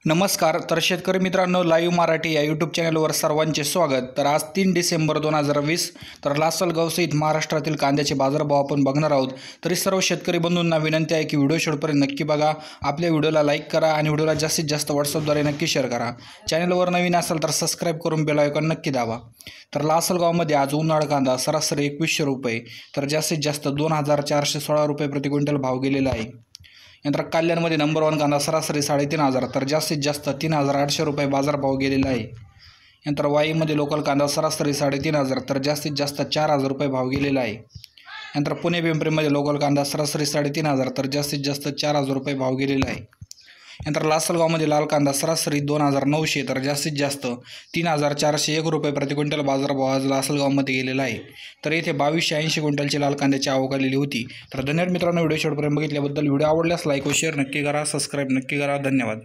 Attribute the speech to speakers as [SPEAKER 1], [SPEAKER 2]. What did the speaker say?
[SPEAKER 1] नमस्कार. तर शेतकरी मित्रांनो, लाईव्ह मराठी या यूट्यूब चॅनलवर सर्वांचे स्वागत. तर आज 3 डिसेंबर 2020 तर लासलगावसहित महाराष्ट्रातील कांद्याचे बाजारभाव आपण बघणार आहोत. तरी सर्व शेतकरी बंधूंना विनंती आहे की व्हिडिओ शेवटपर्यंत नक्की बघा. आपल्या व्हिडिओला लाईक करा आणि व्हिडिओला जास्तीत जास्त व्हॉट्सअपद्वारे नक्की शेअर करा. चॅनलवर नवीन असाल तर सबस्क्राईब करून बेल आयकॉन नक्की दाबा. तर लासलगावमध्ये आज उन्हाळ कांदा सरासरी 2100 रुपये तर जास्तीत जास्त 2416 रुपये प्रति क्विंटल भाव गेलेला आहे. नंतर कल्याणमध्ये नंबर 1 कांदा सरासरी 3500 तर जास्तीत जास्त 3800 रुपये बाजारभाव गेलेला आहे. नंतर वाईमध्ये लोकल कांदा सरासरी 3500 तर जास्तीत जास्त 4000 रुपये भाव गेलेला आहे. नंतर पुणे पिंपरीमध्ये लोकल कांदा सरासरी 3500 तर जास्तीत जास्त 4000 रुपये भाव गेलेला आहे. नंतर लासलगावमध्ये लाल कांदा सरासरी 2900 तर जास्तीत जास्त 3401 रुपये प्रति क्विंटल बाजारभाव आज लासलगावमध्ये गेलेला आहे. तर येथे 2280 क्विंटलची लाल कांद्याची आवक आलेली होती. तर धन्यवाद मित्रांनो, व्हिडिओ शेवटपर्यंत बघितल्याबद्दल. व्हिडिओ आवडल्यास लाईक व शेअर नक्की करा, सबस्क्राईब नक्की करा. धन्यवाद.